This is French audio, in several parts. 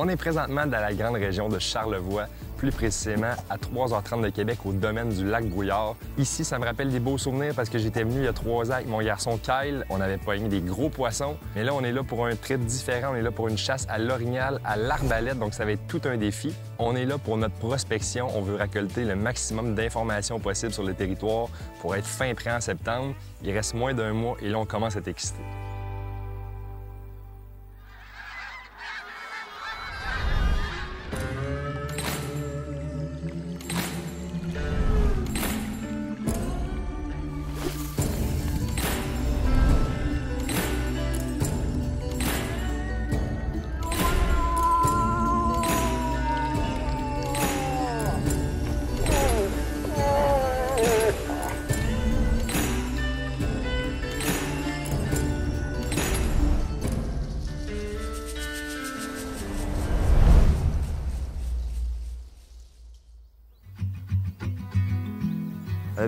On est présentement dans la grande région de Charlevoix, plus précisément à 3h30 de Québec, au domaine du lac Brouillard. Ici, ça me rappelle des beaux souvenirs parce que j'étais venu il y a 3 ans avec mon garçon Kyle. On avait pogné des gros poissons. Mais là, on est là pour un trip différent. On est là pour une chasse à l'orignal, à l'arbalète, donc ça va être tout un défi. On est là pour notre prospection. On veut récolter le maximum d'informations possibles sur le territoire pour être fin prêt en septembre. Il reste moins d'1 mois et là, on commence à être excité.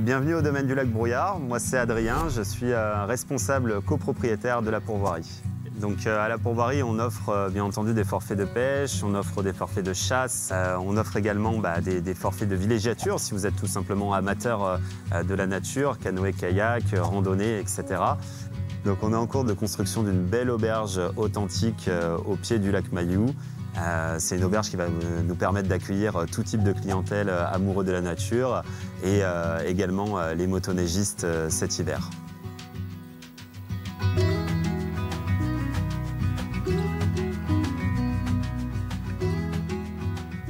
Bienvenue au domaine du lac Brouillard. Moi, c'est Adrien. Je suis responsable copropriétaire de la pourvoirie. Donc, à la pourvoirie, on offre bien entendu des forfaits de pêche, on offre des forfaits de chasse, on offre également des forfaits de villégiature si vous êtes tout simplement amateur de la nature, canoë, kayak, randonnée, etc. Donc, on est en cours de construction d'une belle auberge authentique au pied du lac Mayou. C'est une auberge qui va nous permettre d'accueillir tout type de clientèle amoureux de la nature et également les motoneigistes cet hiver.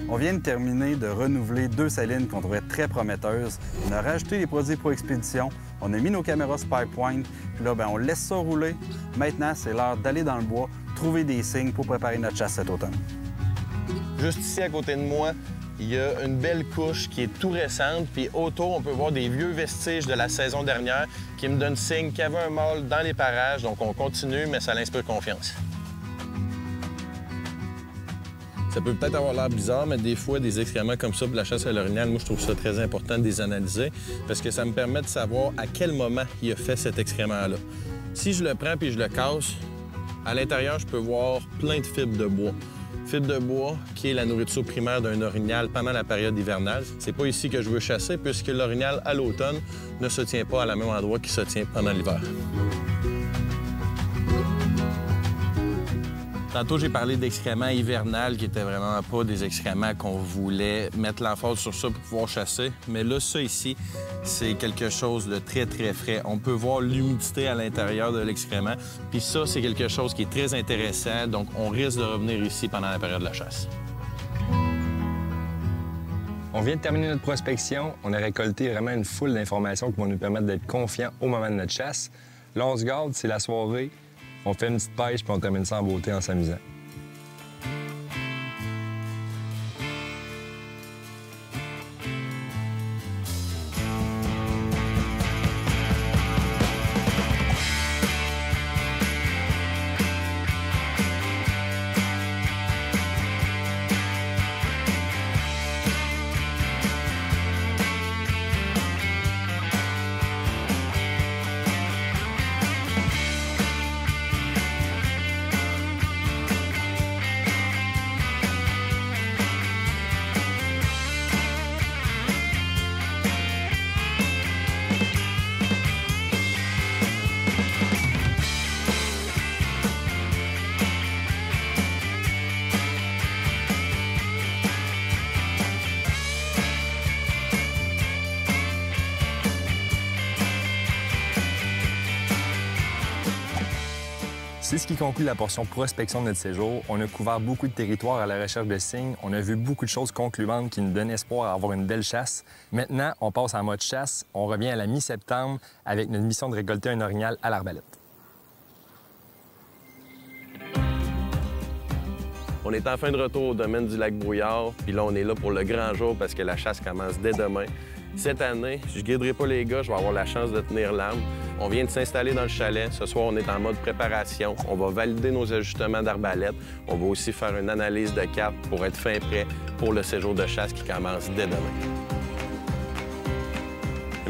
On vient de terminer de renouveler 2 salines qu'on trouvait très prometteuses. On a rajouté les produits Pro Expédition, on a mis nos caméras SpyPoint, puis là, on laisse ça rouler. Maintenant, c'est l'heure d'aller dans le bois, trouver des signes pour préparer notre chasse cet automne. Juste ici, à côté de moi, il y a une belle couche qui est tout récente, puis autour, on peut voir des vieux vestiges de la saison dernière qui me donnent signe qu'il y avait un mâle dans les parages, donc on continue, mais ça l'inspire confiance. Ça peut peut-être avoir l'air bizarre, mais des fois, des excréments comme ça pour la chasse à l'orignal, moi, je trouve ça très important de les analyser parce que ça me permet de savoir à quel moment il a fait cet excrément-là. Si je le prends puis je le casse, à l'intérieur, je peux voir plein de fibres de bois. Fibre de bois, qui est la nourriture primaire d'un orignal pendant la période hivernale. C'est pas ici que je veux chasser, puisque l'orignal, à l'automne, ne se tient pas à la même endroit qu'il se tient pendant l'hiver. Tantôt, j'ai parlé d'excréments hivernales qui étaient vraiment pas des excréments qu'on voulait mettre l'emphase sur ça pour pouvoir chasser. Mais là, ça ici, c'est quelque chose de très, très frais. On peut voir l'humidité à l'intérieur de l'excrément. Puis ça, c'est quelque chose qui est très intéressant. Donc, on risque de revenir ici pendant la période de la chasse. On vient de terminer notre prospection. On a récolté vraiment une foule d'informations qui vont nous permettre d'être confiants au moment de notre chasse. Là, on se garde, c'est la soirée. On fait une petite pêche, puis on termine ça en beauté en s'amusant. C'est ce qui conclut la portion prospection de notre séjour. On a couvert beaucoup de territoires à la recherche de signes. On a vu beaucoup de choses concluantes qui nous donnent espoir à avoir une belle chasse. Maintenant, on passe en mode chasse. On revient à la mi-septembre avec notre mission de récolter un orignal à l'arbalète. On est enfin de retour au domaine du lac Brouillard. Puis là, on est là pour le grand jour parce que la chasse commence dès demain. Cette année, je ne guiderai pas les gars, je vais avoir la chance de tenir l'arme. On vient de s'installer dans le chalet. Ce soir, on est en mode préparation. On va valider nos ajustements d'arbalète. On va aussi faire une analyse de carte pour être fin prêt pour le séjour de chasse qui commence dès demain.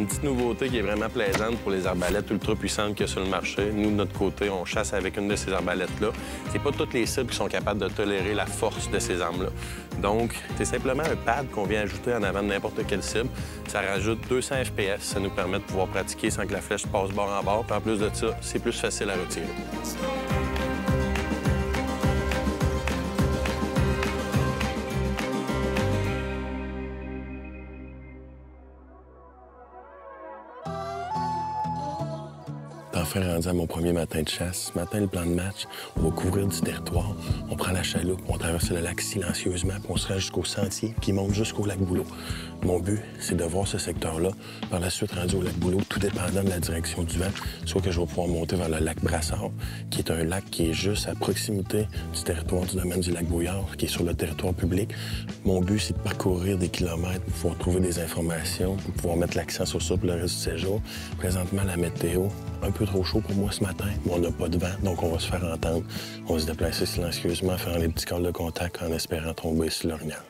Une petite nouveauté qui est vraiment plaisante pour les arbalètes ultra puissantes qu'il y a sur le marché. Nous, de notre côté, on chasse avec une de ces arbalètes-là. C'est pas toutes les cibles qui sont capables de tolérer la force de ces armes-là. Donc, c'est simplement un pad qu'on vient ajouter en avant de n'importe quelle cible. Ça rajoute 200 FPS. Ça nous permet de pouvoir pratiquer sans que la flèche passe bord en bord. Puis en plus de ça, c'est plus facile à retirer. Enfin rendu à mon premier matin de chasse. Ce matin, le plan de match, on va couvrir du territoire, on prend la chaloupe, on traverse le lac silencieusement, puis on se rend jusqu'au sentier qui monte jusqu'au lac Boulot. Mon but, c'est de voir ce secteur-là, par la suite rendu au lac Boulot, tout dépendant de la direction du vent, soit que je vais pouvoir monter vers le lac Brassard, qui est un lac qui est juste à proximité du territoire du domaine du lac Brouillard, qui est sur le territoire public. Mon but, c'est de parcourir des kilomètres pour pouvoir trouver des informations, pour pouvoir mettre l'accent sur ça pour le reste du séjour. Présentement, la météo, un peu trop chaud pour moi ce matin, mais on n'a pas de vent, donc on va se faire entendre. On va se déplacer silencieusement, faire les petits calls de contact en espérant tomber sur l'orignal.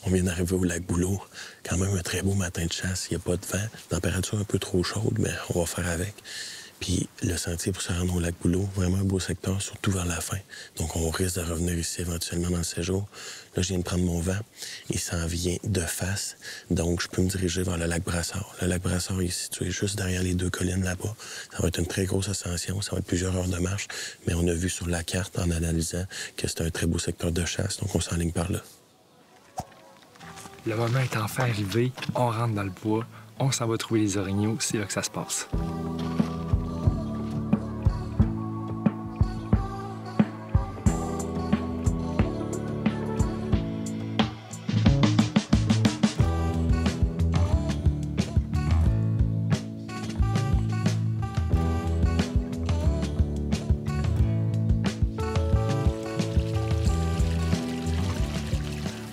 On vient d'arriver au lac Boulot. Quand même un très beau matin de chasse. Il n'y a pas de vent. Température un peu trop chaude, mais on va faire avec. Puis le sentier pour se rendre au lac Boulot, vraiment un beau secteur, surtout vers la fin. Donc on risque de revenir ici éventuellement dans le séjour. Là, je viens de prendre mon vent. Il s'en vient de face. Donc je peux me diriger vers le lac Brassard. Le lac Brassard est situé juste derrière les deux collines là-bas. Ça va être une très grosse ascension. Ça va être plusieurs heures de marche. Mais on a vu sur la carte, en analysant, que c'est un très beau secteur de chasse. Donc on s'enligne par là. Le moment est enfin arrivé, on rentre dans le bois, on s'en va trouver les orignaux, c'est là que ça se passe.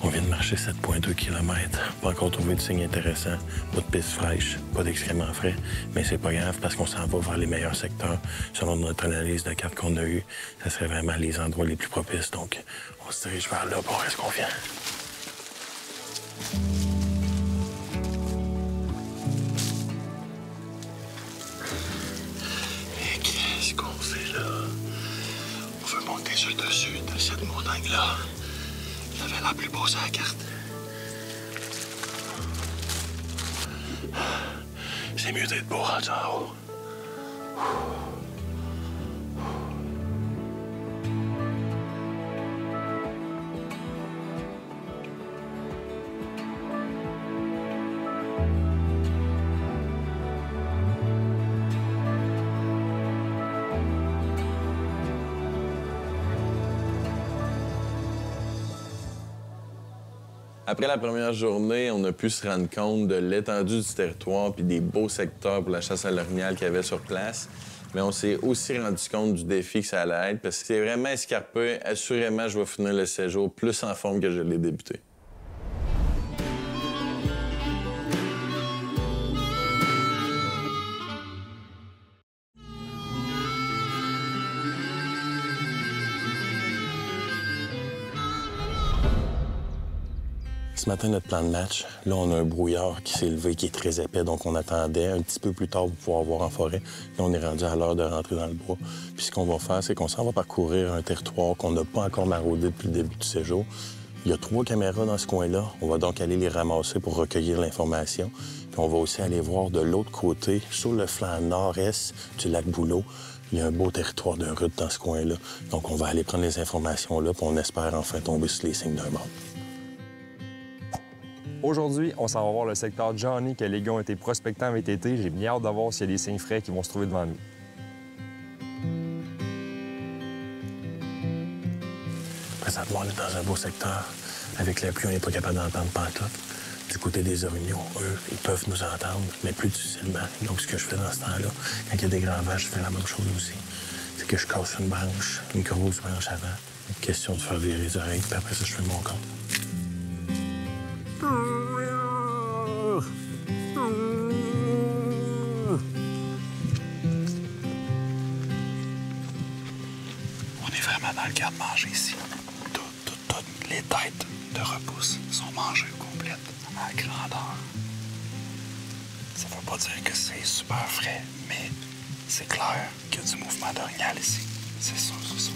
On vient de marcher 7,2 km. Pas encore trouvé de signes intéressants. Pas de pistes fraîches, pas d'excréments frais. Mais c'est pas grave parce qu'on s'en va vers les meilleurs secteurs. Selon notre analyse de carte qu'on a eue, ça serait vraiment les endroits les plus propices. Donc, on se dirige vers là pour rester confiant. Et qu'est-ce qu'on fait là? On veut monter sur le dessus de cette montagne-là. Ça avait l'air plus beau sur la carte. C'est mieux d'être beau rendu en haut. Après la première journée, on a pu se rendre compte de l'étendue du territoire puis des beaux secteurs pour la chasse à l'orignal qu'il y avait sur place. Mais on s'est aussi rendu compte du défi que ça allait être parce que c'est vraiment escarpé. Assurément, je vais finir le séjour plus en forme que je l'ai débuté. Ce matin, notre plan de match, là, on a un brouillard qui s'est levé, qui est très épais, donc on attendait un petit peu plus tard pour pouvoir voir en forêt. Là, on est rendu à l'heure de rentrer dans le bois. Puis ce qu'on va faire, c'est qu'on s'en va parcourir un territoire qu'on n'a pas encore maraudé depuis le début du séjour. Il y a 3 caméras dans ce coin-là. On va donc aller les ramasser pour recueillir l'information. Puis on va aussi aller voir de l'autre côté, sur le flanc nord-est du lac Boulot. Il y a un beau territoire de rut dans ce coin-là. Donc on va aller prendre les informations là, puis on espère enfin tomber sur les signes d'un mâle. Aujourd'hui, on s'en va voir le secteur Johnny que les gars ont été prospectant avec été. J'ai bien hâte de voir s'il y a des signes frais qui vont se trouver devant nous. Présentement, on est dans un beau secteur. Avec la pluie, on n'est pas capable d'entendre pantoute. Du côté des orignaux, eux, ils peuvent nous entendre, mais plus difficilement. Donc, ce que je fais dans ce temps-là, quand il y a des grands vaches, je fais la même chose aussi. C'est que je casse une branche, une grosse branche avant. Une question de faire virer les oreilles, puis après ça, je fais mon compte. On est vraiment dans le garde-manger ici. Toutes les têtes de repousse sont mangées complètes à grandeur. Ça veut pas dire que c'est super frais, mais c'est clair qu'il y a du mouvement d'orignal ici. C'est sûr, c'est sûr.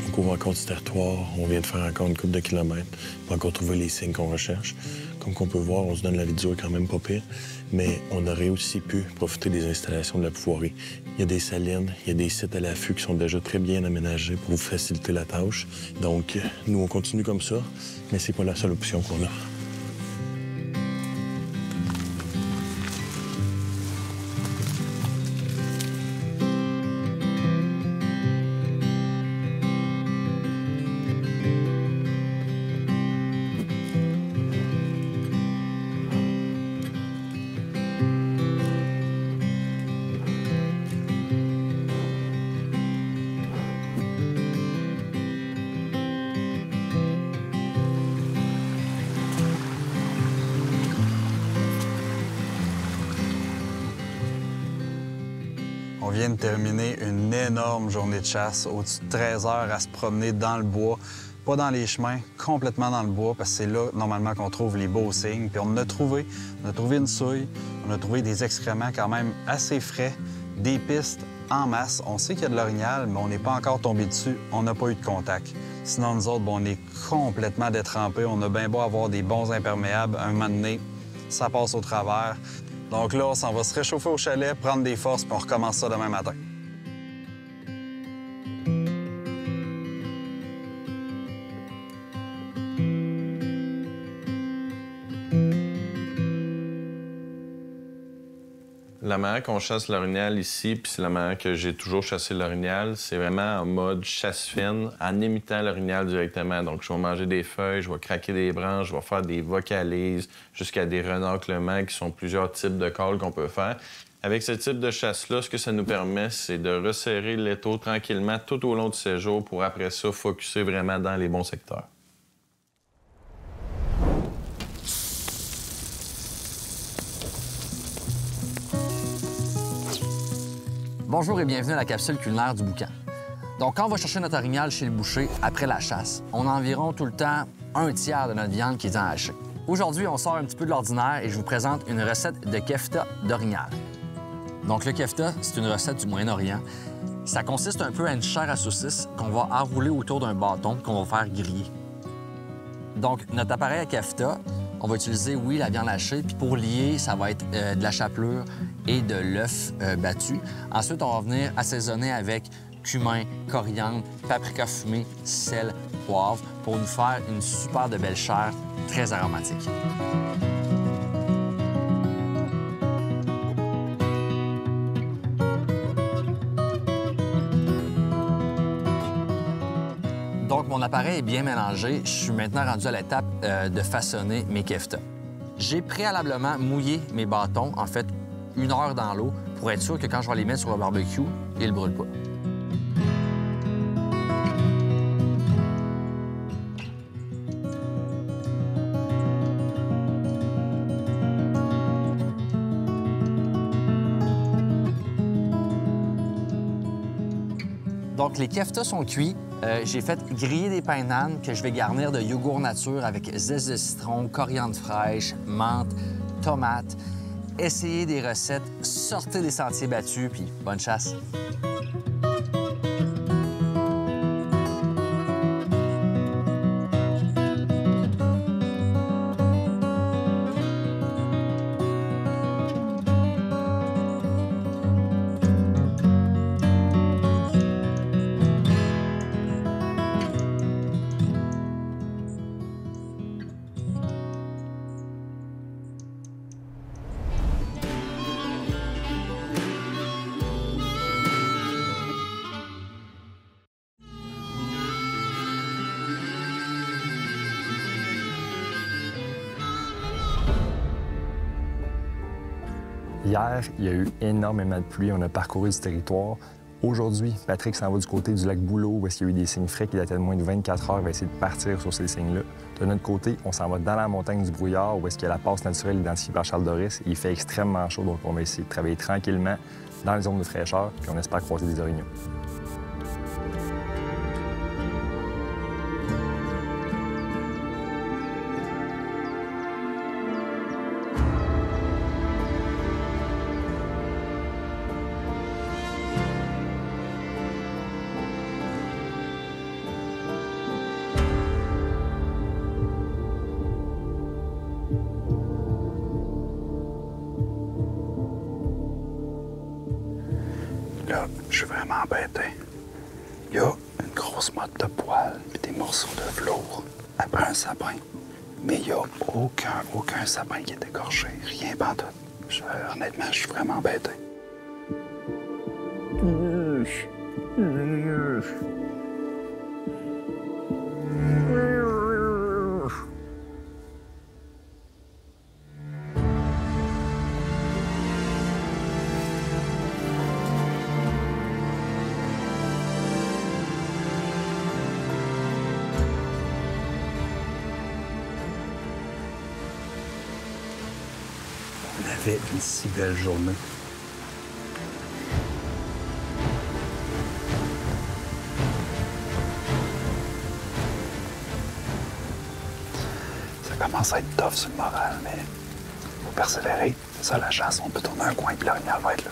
On couvre encore du territoire, on vient de faire encore une couple de kilomètres pour encore trouver les signes qu'on recherche. Comme qu'on peut voir, on se donne la vie dure quand même pas pire, mais on aurait aussi pu profiter des installations de la Pourvoirie. Il y a des salines, il y a des sites à l'affût qui sont déjà très bien aménagés pour vous faciliter la tâche. Donc, nous, on continue comme ça, mais c'est pas la seule option qu'on a. On vient de terminer une énorme journée de chasse, au-dessus de 13 heures à se promener dans le bois, pas dans les chemins, complètement dans le bois, parce que c'est là, normalement, qu'on trouve les beaux signes. Puis on a trouvé une souille, on a trouvé des excréments quand même assez frais, des pistes en masse. On sait qu'il y a de l'orignal, mais on n'est pas encore tombé dessus, on n'a pas eu de contact. Sinon, nous autres, on est complètement détrempés, on a bien beau avoir des bons imperméables, un moment donné, ça passe au travers. Donc là, on s'en va se réchauffer au chalet, prendre des forces, puis on recommence ça demain matin. La manière qu'on chasse l'orignal ici, puis c'est la manière que j'ai toujours chassé l'orignal, c'est vraiment en mode chasse fine, en imitant l'orignal directement. Donc, je vais manger des feuilles, je vais craquer des branches, je vais faire des vocalises, jusqu'à des renâclements qui sont plusieurs types de calls qu'on peut faire. Avec ce type de chasse-là, ce que ça nous permet, c'est de resserrer l'étau tranquillement tout au long du séjour pour après ça, focusser vraiment dans les bons secteurs. Bonjour et bienvenue à la capsule culinaire du Boucan. Donc, quand on va chercher notre orignal chez le boucher après la chasse, on a environ tout le temps un tiers de notre viande qui est en haché. Aujourd'hui, on sort un petit peu de l'ordinaire et je vous présente une recette de kefta d'orignal. Donc, le kefta, c'est une recette du Moyen-Orient. Ça consiste un peu à une chair à saucisse qu'on va enrouler autour d'un bâton qu'on va faire griller. Donc, notre appareil à kefta, on va utiliser, oui, la viande hachée, puis pour lier, ça va être de la chapelure et de l'œuf battu. Ensuite, on va venir assaisonner avec cumin, coriandre, paprika fumé, sel, poivre pour nous faire une super de belle chair très aromatique. Donc, mon appareil est bien mélangé. Je suis maintenant rendu à l'étape de façonner mes keftas. J'ai préalablement mouillé mes bâtons, en fait, 1 heure dans l'eau, pour être sûr que quand je vais les mettre sur le barbecue, ils ne brûlent pas. Donc, les keftas sont cuits. J'ai fait griller des pains d'âne que je vais garnir de yogourt nature avec zeste de citron, coriandre fraîche, menthe, tomates. Essayez des recettes, sortez des sentiers battus, puis bonne chasse! Hier, il y a eu énormément de pluie. On a parcouru du territoire. Aujourd'hui, Patrick s'en va du côté du lac Boulot, où il y a eu des signes frais qui dataient de moins de 24 heures. Il va essayer de partir sur ces signes-là. De notre côté, on s'en va dans la montagne du Brouillard, où est-ce qu'il y a la passe naturelle identifiée par Charles Doris. Il fait extrêmement chaud, donc on va essayer de travailler tranquillement dans les zones de fraîcheur, puis on espère croiser des orignaux. Là, je suis vraiment embêté. Il y a une grosse motte de poils et des morceaux de velours après un sapin. Mais il n'y a aucun sapin qui est écorché. Rien pantoute. Honnêtement, je suis vraiment embêté. On avait une si belle journée. Ça commence à être tough sur le moral, mais faut persévérer. C'est ça la chasse, on peut tourner un coin et la lumière va être là.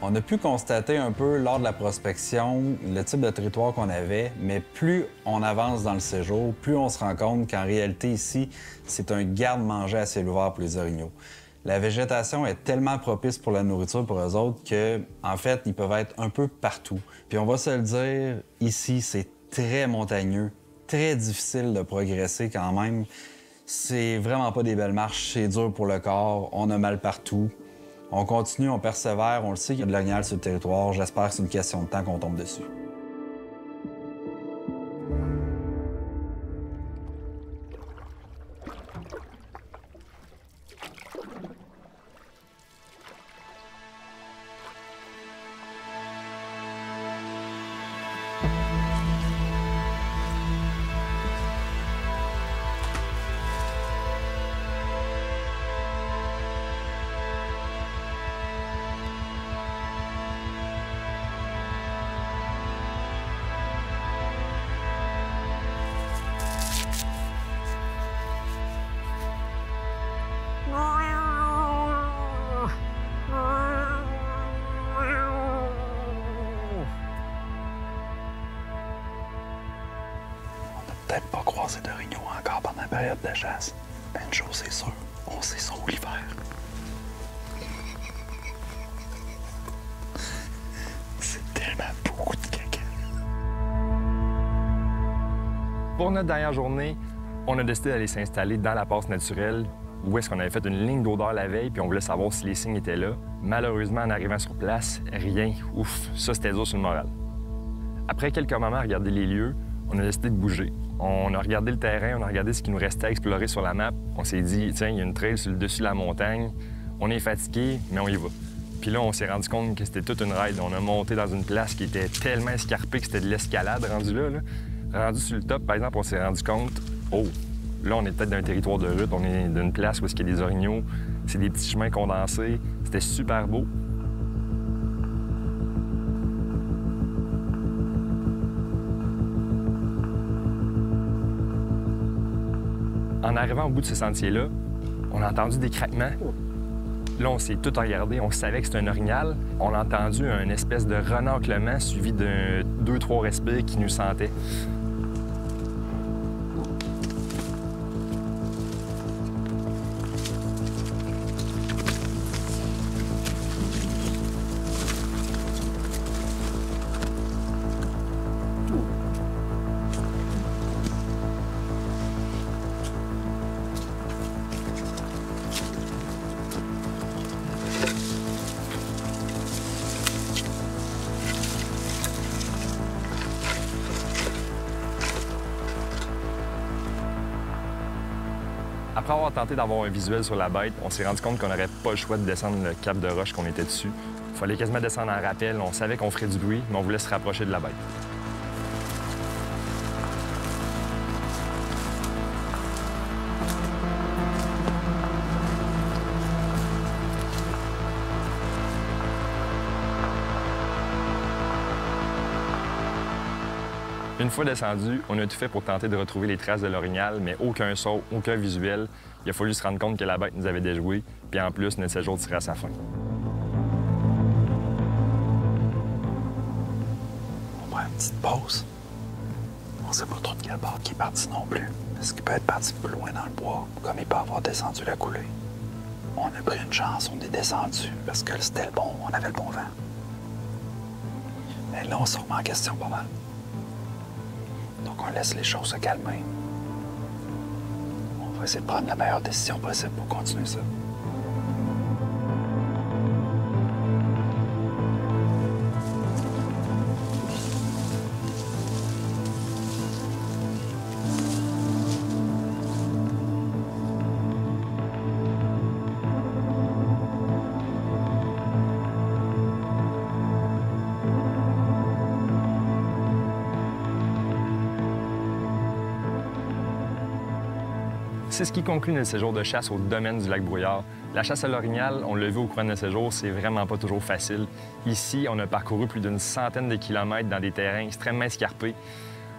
On a pu constater un peu lors de la prospection le type de territoire qu'on avait, mais plus on avance dans le séjour, plus on se rend compte qu'en réalité ici, c'est un garde-manger à ciel ouvert pour les orignaux. La végétation est tellement propice pour la nourriture pour eux autres que, en fait, ils peuvent être un peu partout. Puis on va se le dire, ici, c'est très montagneux, très difficile de progresser quand même. C'est vraiment pas des belles marches, c'est dur pour le corps, on a mal partout. On continue, on persévère, on le sait qu'il y a de l'orignal sur le territoire. J'espère que c'est une question de temps qu'on tombe dessus. Peut-être pas croiser d'orignaux encore pendant la période de chasse. Mais une chose c'est sûr, on sait ça où l'hiver. C'est tellement beaucoup de caca. Pour notre dernière journée, on a décidé d'aller s'installer dans la passe naturelle où est-ce qu'on avait fait une ligne d'odeur la veille, puis on voulait savoir si les signes étaient là. Malheureusement, en arrivant sur place, rien. Ouf, ça, c'était dur sur le moral. Après quelques moments à regarder les lieux, on a décidé de bouger. On a regardé le terrain, on a regardé ce qui nous restait à explorer sur la map. On s'est dit, tiens, il y a une trail sur le dessus de la montagne. On est fatigué, mais on y va. Puis là, on s'est rendu compte que c'était toute une ride. On a monté dans une place qui était tellement escarpée que c'était de l'escalade rendu là. Rendu sur le top, par exemple, on s'est rendu compte, oh, là, on est peut-être dans un territoire de route. On est d'une place où il y a des orignaux. C'est des petits chemins condensés. C'était super beau. En arrivant au bout de ce sentier-là, on a entendu des craquements. Là, on s'est tout regardé, on savait que c'était un orignal. On a entendu un espèce de renâclement suivi de 2-3 respires qui nous sentaient. Après avoir tenté d'avoir un visuel sur la bête, on s'est rendu compte qu'on n'aurait pas le choix de descendre le cap de roche qu'on était dessus. Il fallait quasiment descendre en rappel. On savait qu'on ferait du bruit, mais on voulait se rapprocher de la bête. Une fois descendu, on a tout fait pour tenter de retrouver les traces de l'orignal, mais aucun son, aucun visuel. Il a fallu se rendre compte que la bête nous avait déjoué, puis en plus, notre séjour tirait à sa fin. On prend une petite pause. On sait pas trop de quel bord qui est parti non plus. Est-ce qu'il peut être parti plus loin dans le bois, comme il peut avoir descendu la coulée? On a pris une chance, on est descendu, parce que c'était le bon, on avait le bon vent. Mais là, on se remet en question pas mal. Donc, on laisse les choses se calmer. On va essayer de prendre la meilleure décision possible pour continuer ça. C'est ce qui conclut notre séjour de chasse au domaine du lac Brouillard. La chasse à l'orignal, on l'a vu au cours de notre séjour, c'est vraiment pas toujours facile. Ici, on a parcouru plus d'une centaine de kilomètres dans des terrains extrêmement escarpés.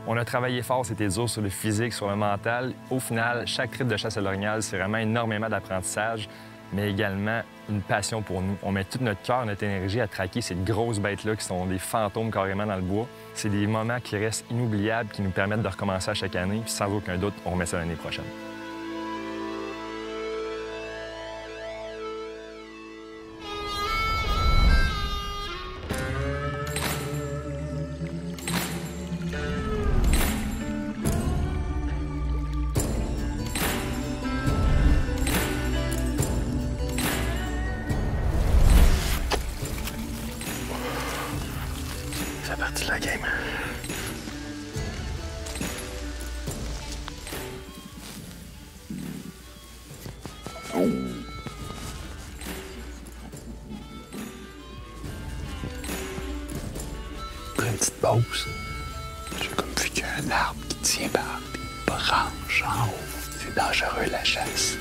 On a travaillé fort, c'était dur sur le physique, sur le mental. Au final, chaque trip de chasse à l'orignal, c'est vraiment énormément d'apprentissage, mais également une passion pour nous. On met tout notre cœur, notre énergie à traquer ces grosses bêtes-là qui sont des fantômes carrément dans le bois. C'est des moments qui restent inoubliables, qui nous permettent de recommencer à chaque année, puis sans aucun doute, on remet ça l'année prochaine. C'est parti la game. Oh. Pris une petite pause. J'ai comme vu qu'il y a un arbre qui tient par des branches en haut. C'est dangereux la chasse.